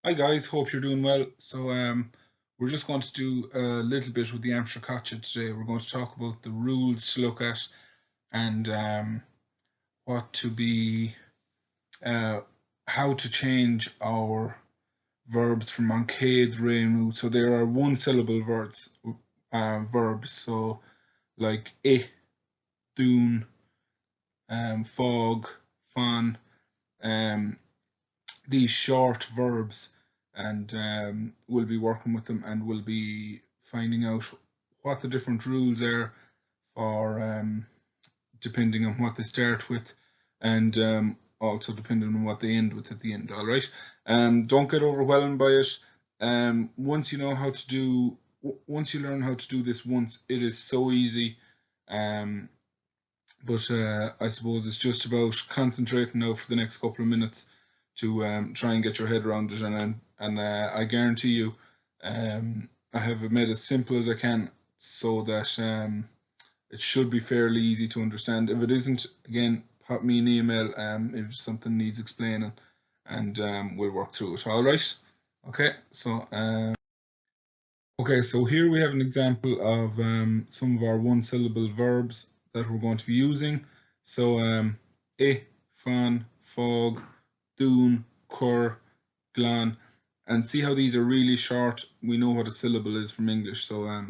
Hi guys, hope you're doing well. We're just going to do a little bit with the Aimsir Caite today. We're going to talk about the rules to look at and what to be, uh, how to change our verbs from Ancéad Réimú. So there are one syllable verbs. So like dún, fog, fan. These short verbs, and we'll be working with them, and we'll be finding out what the different rules are for depending on what they start with, and also depending on what they end with at the end. All right. Don't get overwhelmed by it. Once you learn how to do this once, it is so easy. But I suppose it's just about concentrating now for the next couple of minutes to try and get your head around it, and I guarantee you, I have made it as simple as I can so that it should be fairly easy to understand. If it isn't, again, pop me an email if something needs explaining, and we'll work through it. All right. Okay. So here we have an example of some of our one-syllable verbs that we're going to be using. So fan, fog, dún, cur, glán, and see how these are really short. We know what a syllable is from English, so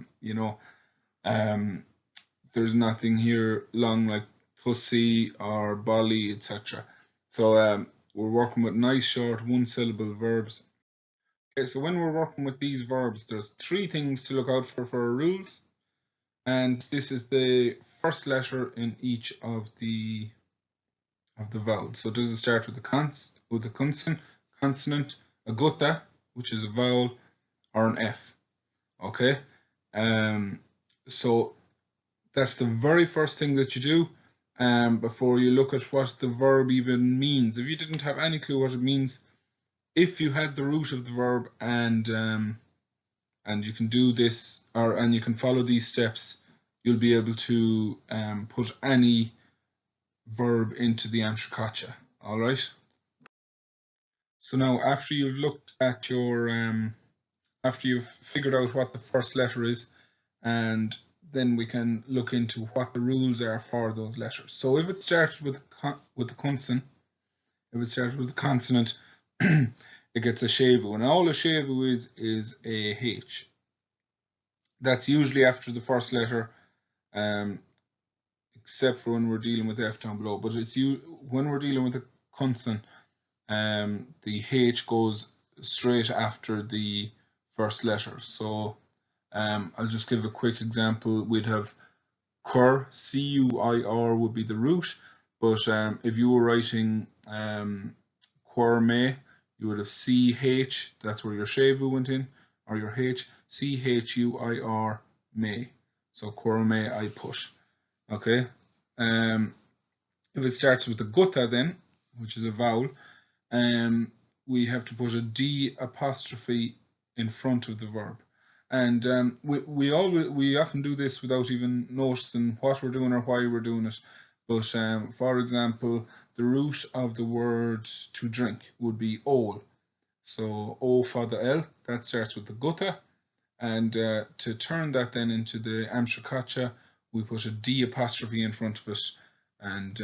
there's nothing here long like pussy or bolly, etc. So we're working with nice short one-syllable verbs. Okay, so when we're working with these verbs, there's three things to look out for our rules, and this is the first letter in each of the vowels. So does it start with a consonant, a gutta, which is a vowel, or an F? Okay, so that's the very first thing that you do before you look at what the verb even means. If you didn't have any clue what it means, if you had the root of the verb and you can do this, and you can follow these steps, you'll be able to put any verb into the Aimsir Caite. All right. So now, after you've looked at after you've figured out what the first letter is, and then we can look into what the rules are for those letters. So if it starts with the consonant, it gets a shevu, and all a shevu is a H. That's usually after the first letter, except for when we're dealing with F down below. But when we're dealing with a consonant, the H goes straight after the first letter. So I'll just give a quick example. We'd have cur, C-U-I-R would be the root, but if you were writing cur me, you would have C-H, that's where your shevu went in, or your H, C-H-U-I-R me. So cur me I put. Okay. If it starts with a gutta then, which is a vowel, we have to put a D apostrophe in front of the verb. And we often do this without even noticing what we're doing or why we're doing it. But for example, the root of the word to drink would be ol. So O for the L, that starts with the gutta. And to turn that then into the Aimsir Caite, we put a D apostrophe in front of it. And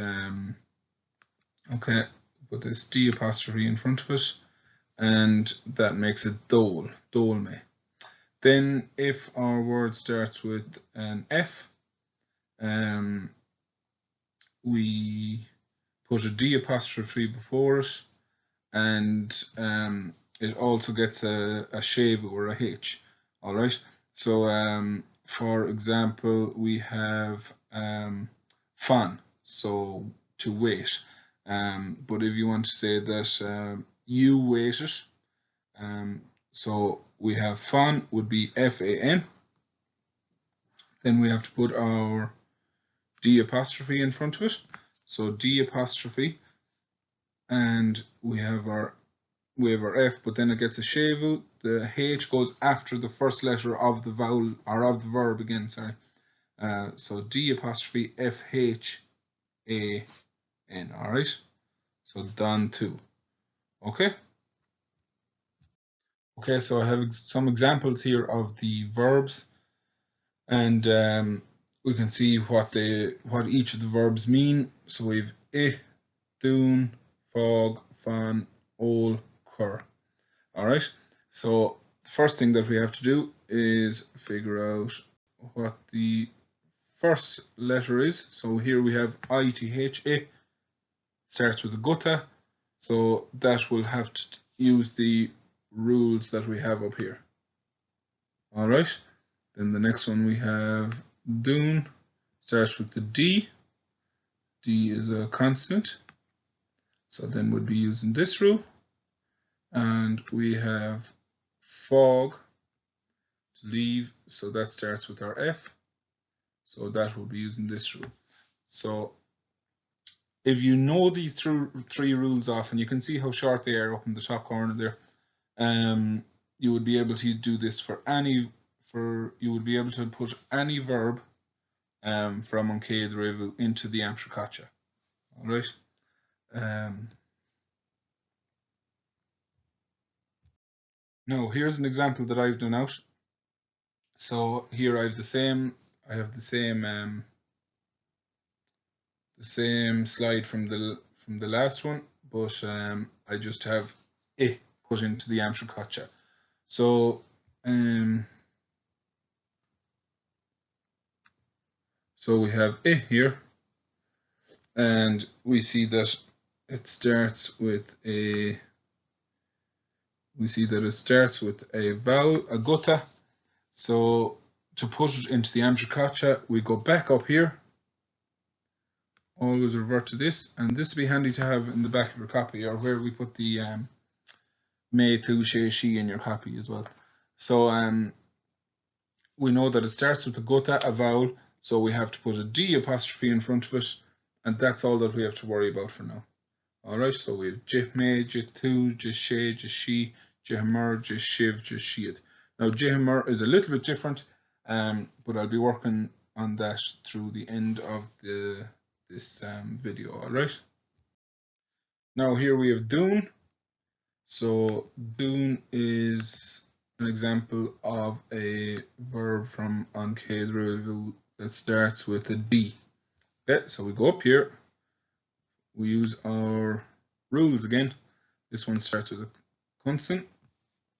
okay, put this D apostrophe in front of it, and that makes it dole me. Then if our word starts with an F, we put a D apostrophe before it, and it also gets a shevu or a H. All right. So for example, we have fan, so to wait. But if you want to say that you waited, so we have fan would be F-A-N. Then we have to put our D apostrophe in front of it. So D apostrophe, and we have our F, but then it gets a shevu. The H goes after the first letter of the vowel, or of the verb again, sorry. So D apostrophe F-H-A-N, all right? So done too. Okay? Okay, so I have some examples here of the verbs, and we can see what each of the verbs mean. So we've dún, fog, fan, ol, chur. All right. So the first thing that we have to do is figure out what the first letter is. So here we have I-T-H-A, starts with a gutta, so that will have to use the rules that we have up here. All right. Then the next one we have dún, starts with the D. D is a consonant, so then we'd be using this rule. And we have fog, to leave, so that starts with our F, so that will be using this rule. So if you know these three rules off, and you can see how short they are up in the top corner there, you would be able to do this you would be able to put any verb from An Chéad Rogha into the Aimsir Caite. All right. Now here's an example that I've done out. So here I have the same slide from the last one, but I just have it put into the Aimsir Caite. So so we have it here, and we see that it starts with a vowel, a gutta. So to put it into the Aimsir Caite, we go back up here, always revert to this, and this would be handy to have in the back of your copy, or where we put the me, tu, she in your copy as well. So we know that it starts with a gutta, a vowel, so we have to put a D apostrophe in front of it, and that's all that we have to worry about for now. Alright, so we have jih me, jih tu, jih she, jih she, jih mer, jih shiv, jih shiad. Now jih mer is a little bit different, but I'll be working on that through the end of this video. Alright. Now here we have dún. So dún is an example of a verb from An Chéad Rogha that starts with a D. Okay, so we go up here, we use our rules again. This one starts with a consonant,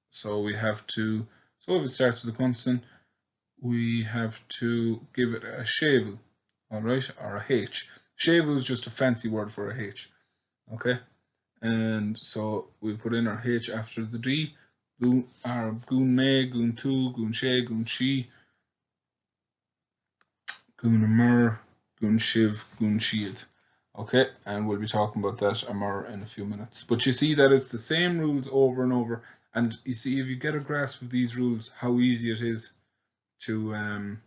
so we have to, so if it starts with a consonant, we have to give it a shevu, alright, or a H. Shevu is just a fancy word for a H, okay? And so we put in our H after the D, our gun me, gun tu, gun she, gun she, gun mer, gun shiv, gun shiad. Okay, and we'll be talking about that more in a few minutes. But you see that it's the same rules over and over, and you see if you get a grasp of these rules, how easy it is to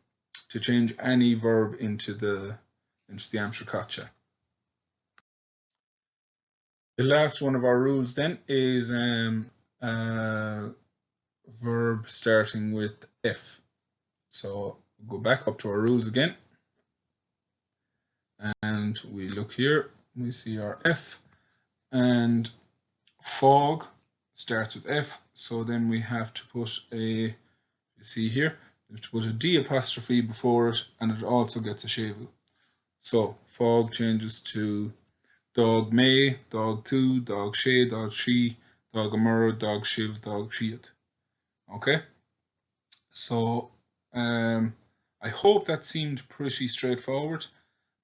change any verb into the Aimsir Caite. The last one of our rules then is a verb starting with F. So go back up to our rules again, and we look here, we see our F, and fog starts with F, so then we have to put you see here, we have to put a D apostrophe before it, and it also gets a shevu. So fog changes to dog me, dog tu, dog she, dog she, dog mer, dog shiv, dog shiad. Okay, so I hope that seemed pretty straightforward.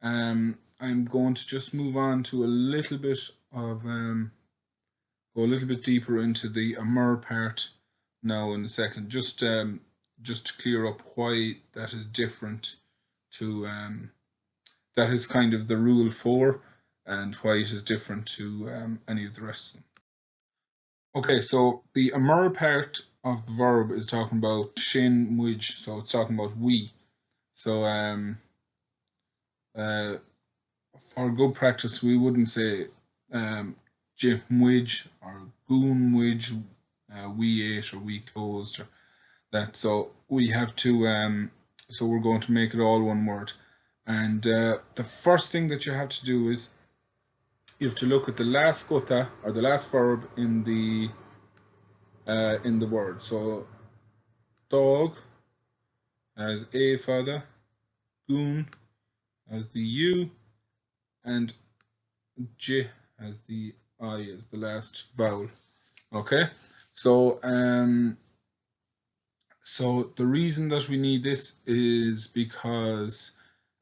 I'm going to just move on to a little bit of go a little bit deeper into the mer part now in a second, just to clear up why that is different to that is kind of the rule 4, and why it is different to any of the rest of them. Okay, so the mer part of the verb is talking about shin, wij, so it's talking about we. So for good practice, we wouldn't say jih wij or goon wij, we ate or we closed or that. So we have to so we're going to make it all one word. And the first thing that you have to do is you have to look at the last gutta, or the last verb in the in the word. So dog as a father, goon as the U, and J as the I as the last vowel. Okay, so so the reason that we need this is because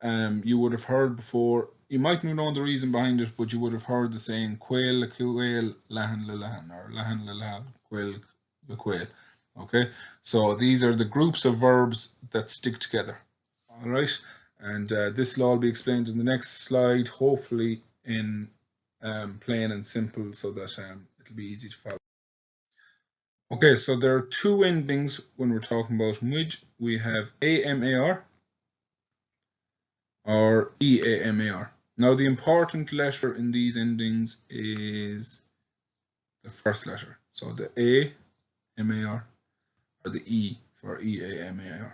you would have heard before, you might not know the reason behind it, but you would have heard the saying quail, quail, lahan, lahan, or lahan, lahan, quail, quail. Okay, so these are the groups of verbs that stick together. All right, and this will all be explained in the next slide, hopefully in plain and simple, so that it'll be easy to follow. Okay, so there are two endings when we're talking about mwij. We have AMAR or EAMAR. Now the important letter in these endings is the first letter. So the A, MAR, or the E for EAMAR.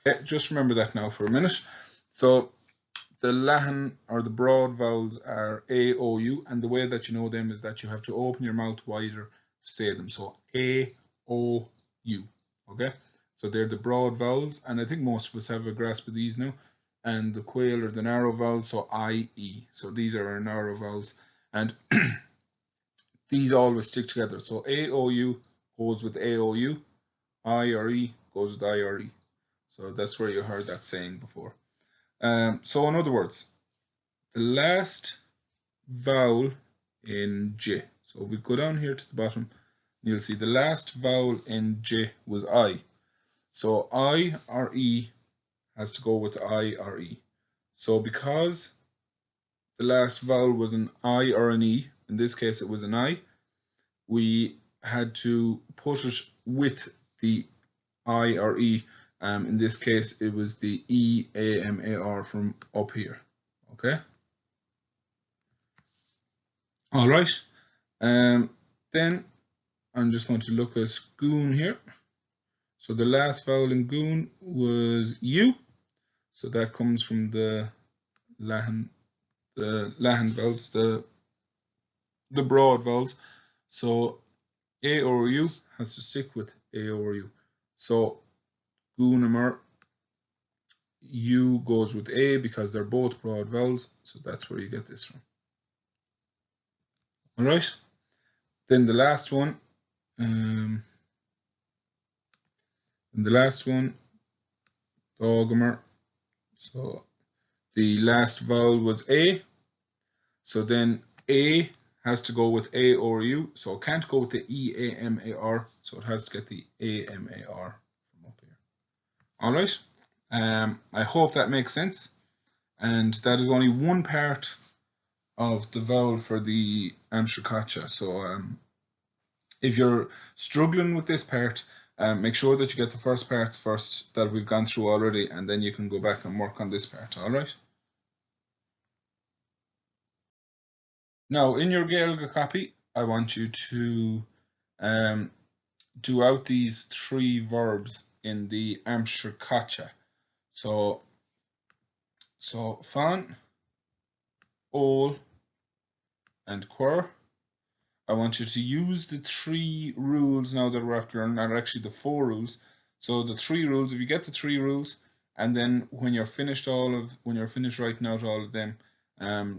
Okay, just remember that now for a minute. So the Lahan or the broad vowels are A, O, U, and the way that you know them is that you have to open your mouth wider to say them. So A, O, U. Okay, so they're the broad vowels, and I think most of us have a grasp of these now. And the quail are the narrow vowels, so I, E. So these are our narrow vowels, and these always stick together. So A, O, U goes with A, O, U. I or E goes with I or E. So that's where you heard that saying before. So in other words, the last vowel in J. So if we go down here to the bottom, you'll see the last vowel in J was I. So I or E has to go with I or E. So because the last vowel was an I or an E, in this case it was an I, we had to put it with the I or E. In this case it was the EAMAR from up here. Okay. All right. Then I'm just going to look at goon here. So the last vowel in goon was U. So that comes from the Lahan vowels, the broad vowels. So A or U has to stick with A or U. So goonamar, U goes with A because they're both broad vowels. So that's where you get this from. All right. Then the last one. And the last one, dogamar. So the last vowel was A. So then A has to go with A or U. So it can't go with the EAMAR. So it has to get the AMAR from up here. All right. I hope that makes sense. And that is only one part of the vowel for the Aimsir Caite. So if you're struggling with this part, make sure that you get the first parts first that we've gone through already, and then you can go back and work on this part. All right. Now, in your Gaeilge copy, I want you to do out these three verbs in the Aimsir Caite. So fan, ol, and quer. I want you to use the three rules now that we're after, and are actually the four rules. So the three rules, if you get the three rules, and then when you're finished writing out all of them,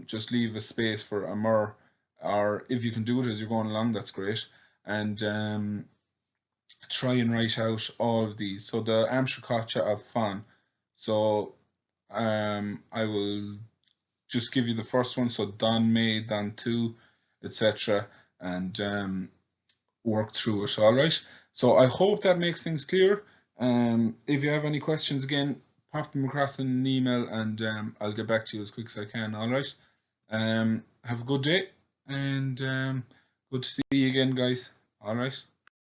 just leave a space for a mer, or if you can do it as you're going along, that's great. And try and write out all of these. So the Aimsir Caite of fan. So I will just give you the first one. So dan me, dan tu, etc. and work through it. All right. So I hope that makes things clear. If you have any questions, again, pop them across in an email, and I'll get back to you as quick as I can. All right. Have a good day, and good to see you again, guys. All right.